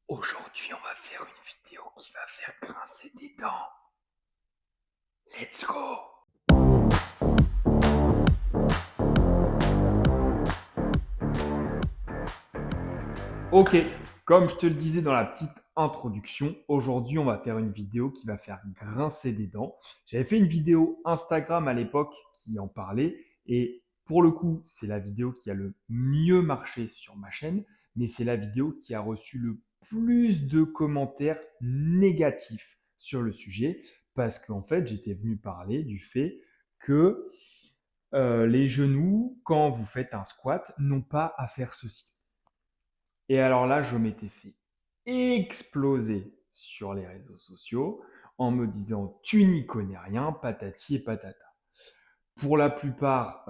Aujourd'hui, on va faire une vidéo qui va faire grincer des dents. Let's go! Ok, comme je te le disais dans la petite introduction, aujourd'hui on va faire une vidéo qui va faire grincer des dents. J'avais fait une vidéo Instagram à l'époque qui en parlait et pour le coup c'est la vidéo qui a le mieux marché sur ma chaîne, mais c'est la vidéo qui a reçu le plus de commentaires négatifs sur le sujet parce qu'en fait j'étais venu parler du fait que les genoux, quand vous faites un squat, n'ont pas à faire ceci. Et alors là, je m'étais fait exploser sur les réseaux sociaux en me disant tu n'y connais rien, patati et patata. Pour la plupart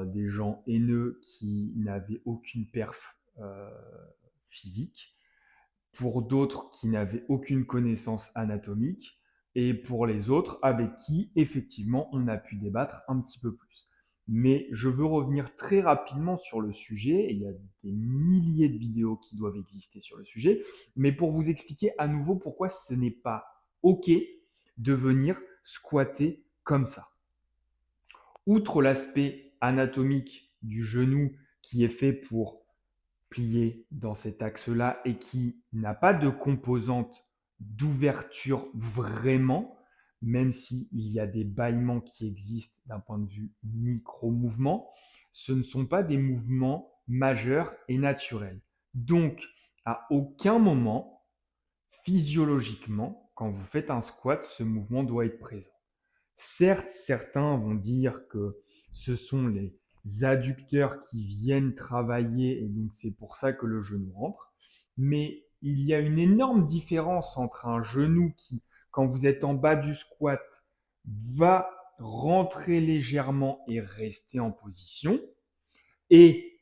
des gens haineux qui n'avaient aucune perf physique, pour d'autres qui n'avaient aucune connaissance anatomique, et pour les autres avec qui, effectivement, on a pu débattre un petit peu plus. Mais je veux revenir très rapidement sur le sujet, et il y a des milliers de vidéos qui doivent exister sur le sujet, mais pour vous expliquer à nouveau pourquoi ce n'est pas OK de venir squatter comme ça. Outre l'aspect anatomique du genou qui est fait pour plié dans cet axe-là et qui n'a pas de composante d'ouverture vraiment, même s'il y a des bâillements qui existent d'un point de vue micro-mouvement, ce ne sont pas des mouvements majeurs et naturels. Donc, à aucun moment, physiologiquement, quand vous faites un squat, ce mouvement doit être présent. Certes, certains vont dire que ce sont les adducteurs qui viennent travailler et donc c'est pour ça que le genou rentre. Mais il y a une énorme différence entre un genou qui, quand vous êtes en bas du squat, va rentrer légèrement et rester en position et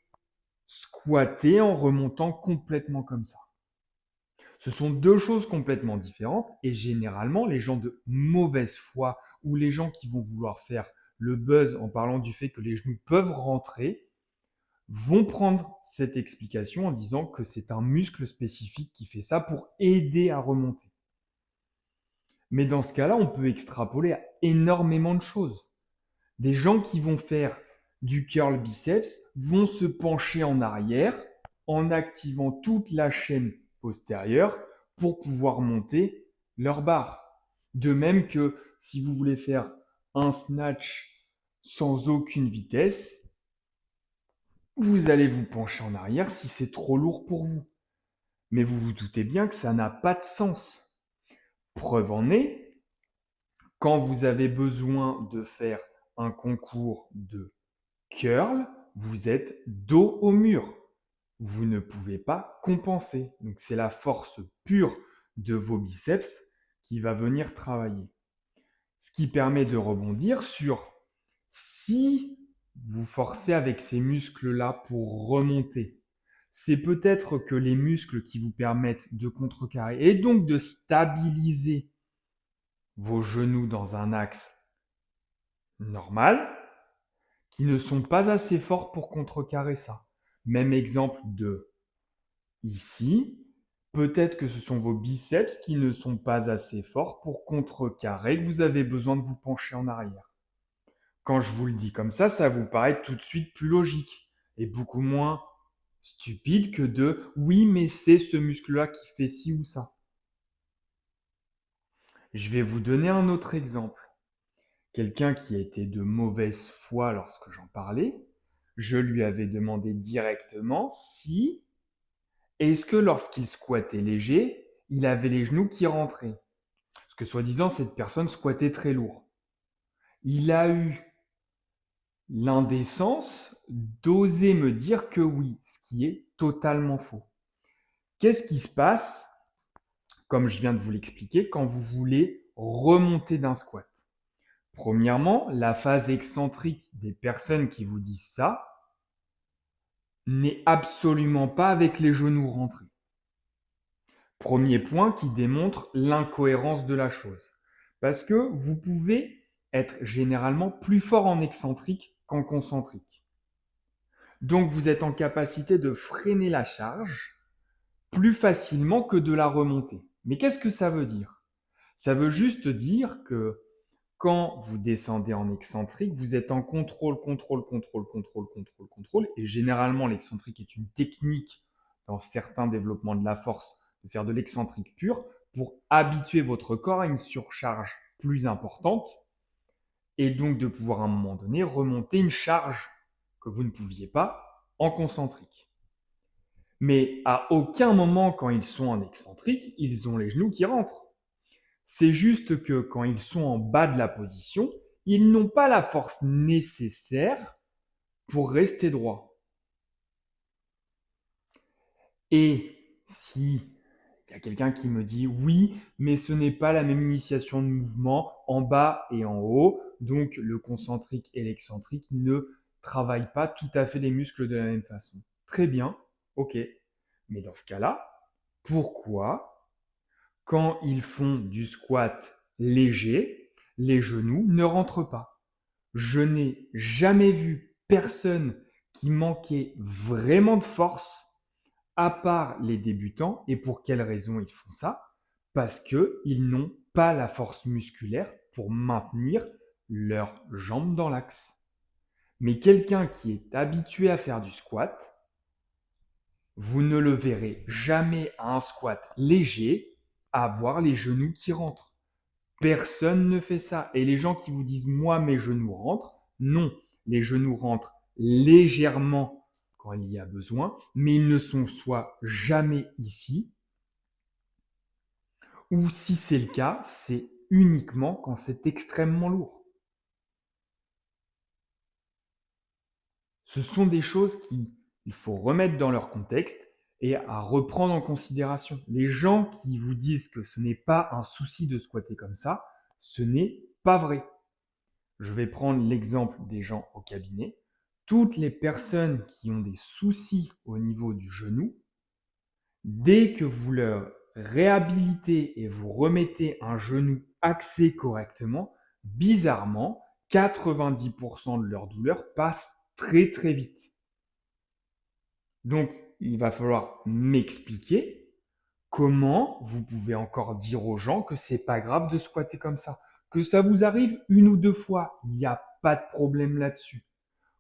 squatter en remontant complètement comme ça. Ce sont deux choses complètement différentes et généralement les gens de mauvaise foi ou les gens qui vont vouloir faire le buzz en parlant du fait que les genoux peuvent rentrer vont prendre cette explication en disant que c'est un muscle spécifique qui fait ça pour aider à remonter. Mais dans ce cas-là, on peut extrapoler à énormément de choses. Des gens qui vont faire du curl biceps vont se pencher en arrière en activant toute la chaîne postérieure pour pouvoir monter leur barre. De même que si vous voulez faire un snatch sans aucune vitesse, vous allez vous pencher en arrière si c'est trop lourd pour vous. Mais vous vous doutez bien que ça n'a pas de sens. Preuve en est, quand vous avez besoin de faire un concours de curl, vous êtes dos au mur. Vous ne pouvez pas compenser. Donc c'est la force pure de vos biceps qui va venir travailler. Ce qui permet de rebondir sur si vous forcez avec ces muscles-là pour remonter. C'est peut-être que les muscles qui vous permettent de contrecarrer et donc de stabiliser vos genoux dans un axe normal, qui ne sont pas assez forts pour contrecarrer ça. Même exemple de ici, peut-être que ce sont vos biceps qui ne sont pas assez forts pour contrecarrer, que vous avez besoin de vous pencher en arrière. Quand je vous le dis comme ça vous paraît tout de suite plus logique et beaucoup moins stupide que de oui, mais c'est ce muscle-là qui fait ci ou ça. Je vais vous donner un autre exemple. Quelqu'un qui a été de mauvaise foi lorsque j'en parlais, je lui avais demandé directement si, est-ce que lorsqu'il squattait léger, il avait les genoux qui rentraient. Parce que soi-disant, cette personne squattait très lourd. Il a eu l'indécence d'oser me dire que oui, ce qui est totalement faux. Qu'est-ce qui se passe, comme je viens de vous l'expliquer, quand vous voulez remonter d'un squat? Premièrement, la phase excentrique des personnes qui vous disent ça n'est absolument pas avec les genoux rentrés. Premier point qui démontre l'incohérence de la chose. Parce que vous pouvez être généralement plus fort en excentrique qu'en concentrique. Donc vous êtes en capacité de freiner la charge plus facilement que de la remonter. Mais qu'est-ce que ça veut dire? Ça veut juste dire que quand vous descendez en excentrique, vous êtes en contrôle, contrôle, contrôle, contrôle, contrôle, contrôle. Et généralement, l'excentrique est une technique dans certains développements de la force de faire de l'excentrique pur pour habituer votre corps à une surcharge plus importante et donc de pouvoir à un moment donné remonter une charge que vous ne pouviez pas en concentrique. Mais à aucun moment, quand ils sont en excentrique, ils ont les genoux qui rentrent. C'est juste que quand ils sont en bas de la position, ils n'ont pas la force nécessaire pour rester droit. Et si il y a quelqu'un qui me dit oui, mais ce n'est pas la même initiation de mouvement en bas et en haut, donc le concentrique et l'excentrique ne travaillent pas tout à fait les muscles de la même façon. Très bien, ok. Mais dans ce cas-là, pourquoi, quand ils font du squat léger, les genoux ne rentrent pas? Je n'ai jamais vu personne qui manquait vraiment de force à part les débutants. Et pour quelles raisons ils font ça? Parce qu'ils n'ont pas la force musculaire pour maintenir leurs jambes dans l'axe. Mais quelqu'un qui est habitué à faire du squat, vous ne le verrez jamais à un squat léger avoir les genoux qui rentrent. Personne ne fait ça. Et les gens qui vous disent moi mes genoux rentrent, non, les genoux rentrent légèrement quand il y a besoin, mais ils ne sont soit jamais ici, ou si c'est le cas, c'est uniquement quand c'est extrêmement lourd. Ce sont des choses qu'il faut remettre dans leur contexte et à reprendre en considération. Les gens qui vous disent que ce n'est pas un souci de squatter comme ça, ce n'est pas vrai. Je vais prendre l'exemple des gens au cabinet. Toutes les personnes qui ont des soucis au niveau du genou, dès que vous leur réhabilitez et vous remettez un genou axé correctement, bizarrement, 90% de leur douleur passe très très vite. Donc, il va falloir m'expliquer comment vous pouvez encore dire aux gens que c'est pas grave de squatter comme ça. Que ça vous arrive une ou deux fois, il n'y a pas de problème là-dessus.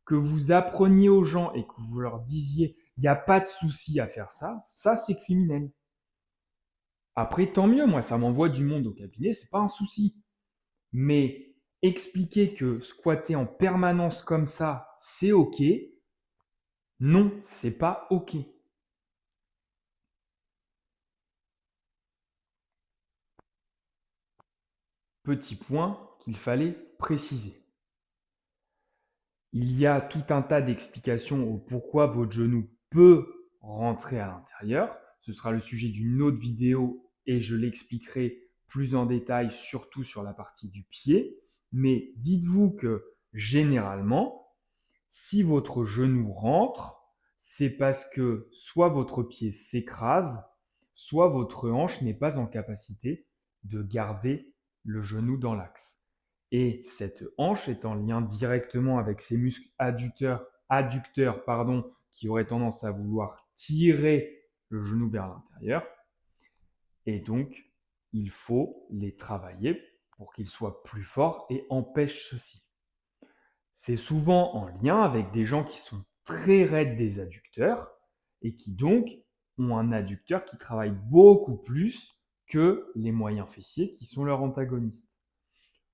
Que vous appreniez aux gens et que vous leur disiez il n'y a pas de souci à faire ça, ça c'est criminel. Après, tant mieux, moi ça m'envoie du monde au cabinet, c'est pas un souci. Mais expliquer que squatter en permanence comme ça, c'est ok, non, c'est pas ok. Petit point qu'il fallait préciser. Il y a tout un tas d'explications au pourquoi votre genou peut rentrer à l'intérieur. Ce sera le sujet d'une autre vidéo et je l'expliquerai plus en détail, surtout sur la partie du pied. Mais dites-vous que généralement, si votre genou rentre, c'est parce que soit votre pied s'écrase, soit votre hanche n'est pas en capacité de garder le genou dans l'axe. Et cette hanche est en lien directement avec ces muscles adducteurs qui auraient tendance à vouloir tirer le genou vers l'intérieur. Et donc, il faut les travailler pour qu'ils soient plus forts et empêchent ceci. C'est souvent en lien avec des gens qui sont très raides des adducteurs et qui donc ont un adducteur qui travaille beaucoup plus que les moyens fessiers qui sont leurs antagonistes.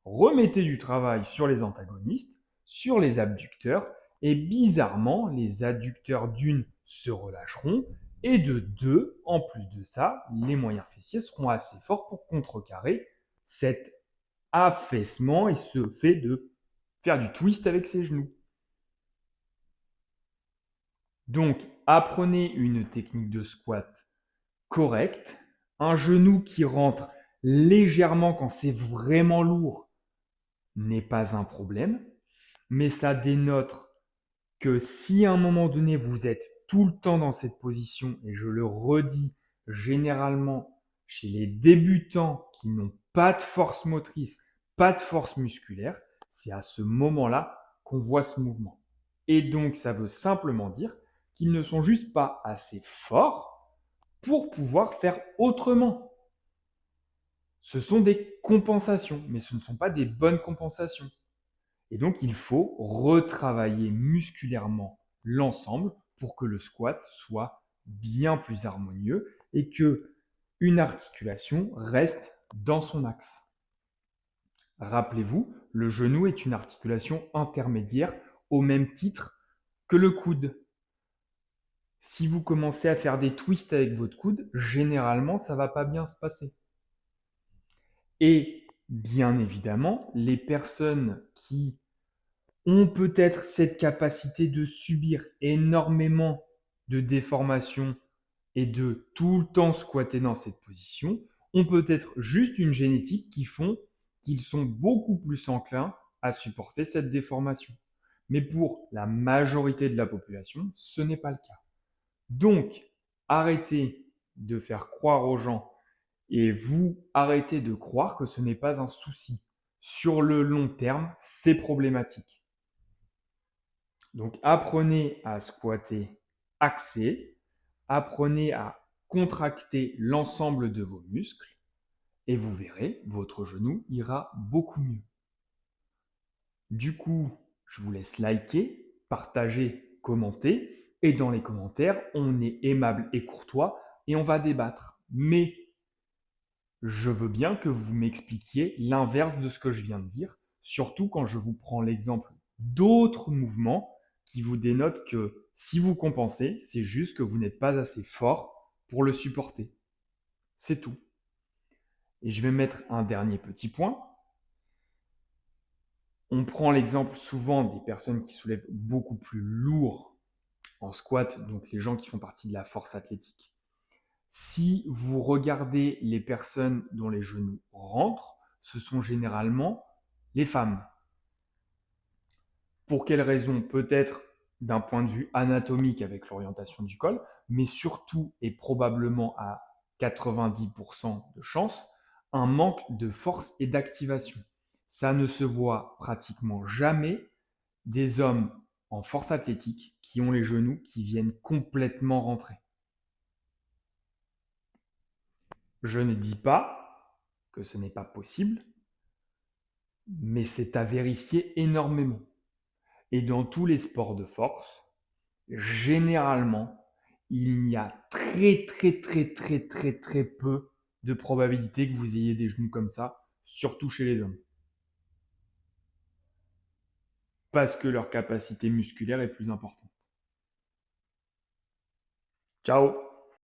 Remettez du travail sur les antagonistes, sur les abducteurs, et bizarrement, les adducteurs d'une se relâcheront, et de deux, en plus de ça, les moyens fessiers seront assez forts pour contrecarrer cet affaissement et ce fait de faire du twist avec ses genoux. Donc, apprenez une technique de squat correcte, un genou qui rentre légèrement quand c'est vraiment lourd n'est pas un problème, mais ça dénote que si à un moment donné vous êtes tout le temps dans cette position, et je le redis, généralement chez les débutants qui n'ont pas de force motrice, pas de force musculaire, c'est à ce moment-là qu'on voit ce mouvement. Et donc ça veut simplement dire qu'ils ne sont juste pas assez forts pour pouvoir faire autrement. Ce sont des compensations, mais ce ne sont pas des bonnes compensations. Et donc, il faut retravailler musculairement l'ensemble pour que le squat soit bien plus harmonieux et que une articulation reste dans son axe. Rappelez-vous, le genou est une articulation intermédiaire au même titre que le coude. Si vous commencez à faire des twists avec votre coude, généralement, ça ne va pas bien se passer. Et bien évidemment, les personnes qui ont peut-être cette capacité de subir énormément de déformations et de tout le temps squatter dans cette position, ont peut-être juste une génétique qui font qu'ils sont beaucoup plus enclins à supporter cette déformation. Mais pour la majorité de la population, ce n'est pas le cas. Donc, arrêtez de faire croire aux gens et vous arrêtez de croire que ce n'est pas un souci. Sur le long terme, c'est problématique. Donc, apprenez à squatter axé, apprenez à contracter l'ensemble de vos muscles et vous verrez, votre genou ira beaucoup mieux. Du coup, je vous laisse liker, partager, commenter et dans les commentaires, on est aimable et courtois et on va débattre. Mais je veux bien que vous m'expliquiez l'inverse de ce que je viens de dire, surtout quand je vous prends l'exemple d'autres mouvements qui vous dénotent que si vous compensez, c'est juste que vous n'êtes pas assez fort pour le supporter. C'est tout. Et je vais mettre un dernier petit point. On prend l'exemple souvent des personnes qui soulèvent beaucoup plus lourd en squat, donc les gens qui font partie de la force athlétique. Si vous regardez les personnes dont les genoux rentrent, ce sont généralement les femmes. Pour quelles raisons? Peut-être d'un point de vue anatomique avec l'orientation du col, mais surtout et probablement à 90% de chance, un manque de force et d'activation. Ça ne se voit pratiquement jamais des hommes en force athlétique qui ont les genoux qui viennent complètement rentrer. Je ne dis pas que ce n'est pas possible, mais c'est à vérifier énormément. Et dans tous les sports de force, généralement, il y a très peu de probabilité que vous ayez des genoux comme ça, surtout chez les hommes. Parce que leur capacité musculaire est plus importante. Ciao!